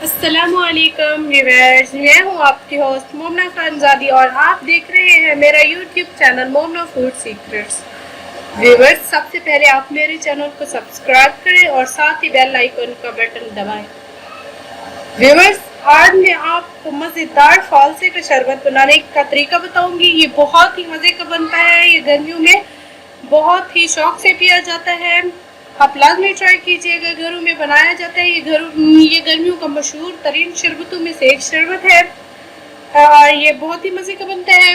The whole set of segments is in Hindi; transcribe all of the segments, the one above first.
अस्सलामुअलैकुम व्यूअर्स, मैं हूँ आपकी होस्ट मोमना खानजादी और आप देख रहे हैं मेरा YouTube channel मोमना food secrets. Viewers, सबसे पहले आप मेरे चैनल को सब्सक्राइब करें और साथ ही बेल आइकन का बटन दबाएं। व्यूअर्स, आज मैं आपको मज़ेदार फालसे का शरबत बनाने का तरीका बताऊंगी। ये बहुत ही मज़े का बनता है। ये गर्मियों में बहुत ही शौक से पिया जाता है। आप लाजमी ट्राई कीजिएगा, घरों में बनाया जाता है। ये गर्मियों का मशहूर तरीन शरबतों में से एक शरबत है और ये बहुत ही मज़े का बनता है।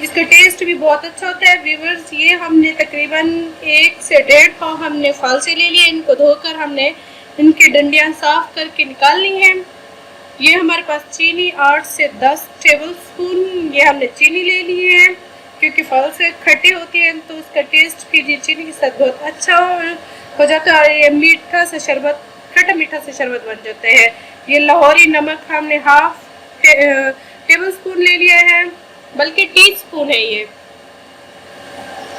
इसका टेस्ट भी बहुत अच्छा होता है। व्यूअर्स, ये हमने तकरीबन 1 से 1.5 पाव हमने फालसे ले लिए। इनको धोकर हमने इनकी डंडियाँ साफ करके निकाल ली हैं। ये हमारे पास चीनी 8 से 10 टेबल स्पून ये हमने चीनी ले ली है, क्योंकि फल से खट्टी होती है तो उसका टेस्ट भी चीनी के साथ बहुत अच्छा हो जाता है और ये मीठा सा शरबत, खट्टा मीठा सा शरबत बन जाता है। ये लाहौरी नमक हमने हाफ टेबल स्पून ले लिया है, बल्कि टी स्पून है ये।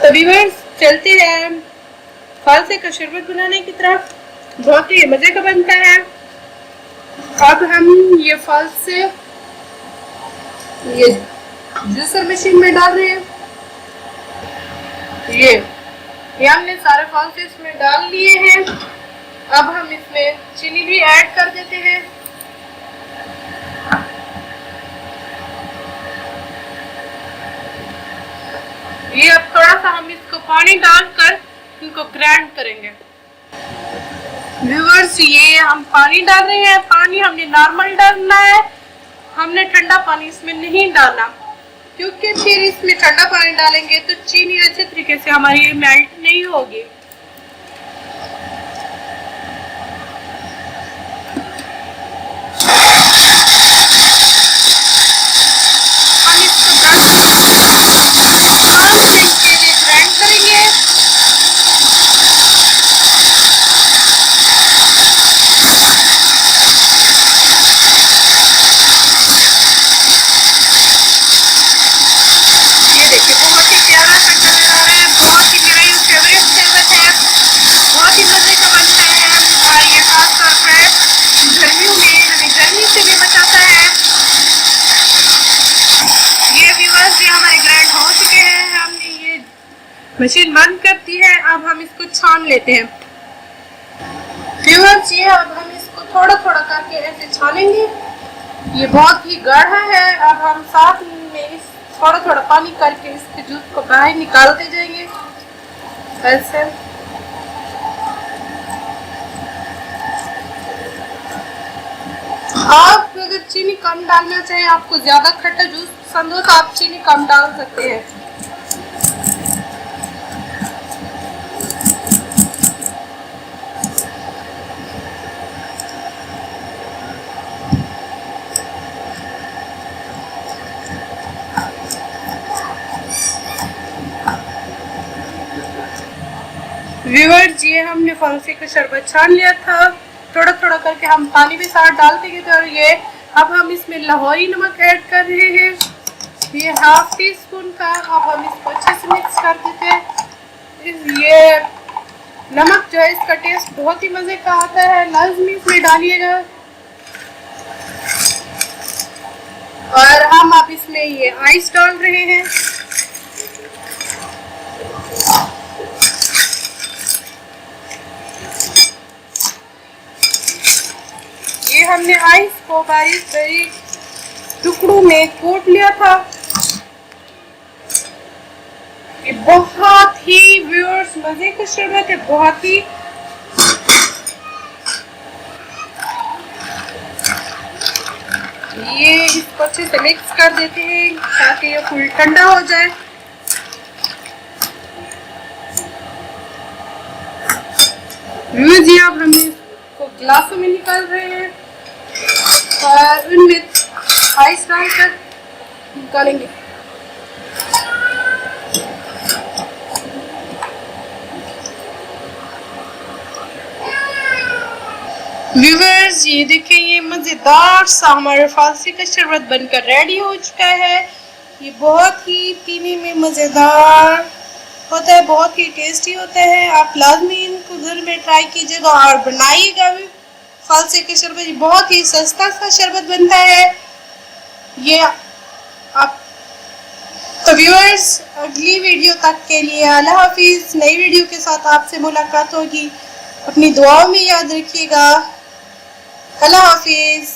तो व्यूअर्स, चलते हैं फालसे का शरबत बनाने की तरफ। बहुत ही मज़े का बनता है। अब हम ये फालसे ये जूसर मशीन में डाल रहे हैं। ये हमने सारे फालसे इसमें डाल लिए हैं। अब हम इसमें चीनी भी ऐड कर देते हैं। ये अब थोड़ा सा हम इसको पानी डालकर इनको ग्राइंड करेंगे। व्यूअर्स, ये हम पानी डाल रहे हैं। पानी हमने नॉर्मल डालना है, हमने ठंडा पानी इसमें नहीं डालना, क्योंकि फिर इसमें ठंडा पानी डालेंगे तो चीनी अच्छे तरीके से हमारी मेल्ट नहीं होगी। हम इसको 5 मिनट के लिए ग्राइंड करेंगे। मशीन बंद करती है। अब हम इसको छान लेते हैं। व्यूअर्स, ये अब हम इसको थोड़ा थोड़ा करके ऐसे छानेंगे। ये बहुत ही गाढ़ा है। अब हम साथ में इस थोड़ा थोड़ा पानी करके इसके जूस को बाहर निकालते जाएंगे ऐसे। आप अगर चीनी कम डालना चाहें, आपको ज्यादा खट्टा जूस पसंद हो तो आप चीनी कम डाल सकते हैं। व्यूअर्स, ये हमने फालसे का शरबत छान लिया था। थोड़ा थोड़ा करके हम पानी भी साथ डालते गए थे। और ये अब हम इसमें लाहौरी नमक ऐड कर रहे हैं, ये हाफ टी स्पून का। अब हम इसको अच्छे से मिक्स कर देते हैं। ये नमक जो है, इसका टेस्ट बहुत ही मज़े का आता है, लाजमी इसमें डालिएगा। और हम अब इसमें ये आइस डाल रहे हैं। ये हमने आइस को बारीक बारीक टुकड़ों में कूट लिया था। ये बहुत ही व्यूअर्स मजे का शरबत है, बहुत ही। ये इसको अच्छे से मिक्स कर देते हैं ताकि ये फुल ठंडा हो जाए। जी, अब हम इसको गिलासों में निकाल रहे हैं और उनमें आइस डालकर निकालेंगे। व्यूअर्स, ये देखें, ये मज़ेदार सा हमारे फालसे का शरबत बनकर रेडी हो चुका है। ये बहुत ही पीने में मज़ेदार होता है, बहुत ही टेस्टी होता है। आप लाजमी इनको घर में ट्राई कीजिएगा और बनाइएगा भी। फालसे के शरबत बहुत ही सस्ता सा शरबत बनता है ये आप। तो व्यूअर्स, अगली वीडियो तक के लिए अल्लाह हाफिज। नई वीडियो के साथ आपसे मुलाकात होगी। अपनी दुआओं में याद रखिएगा। अल्लाह हाफिज।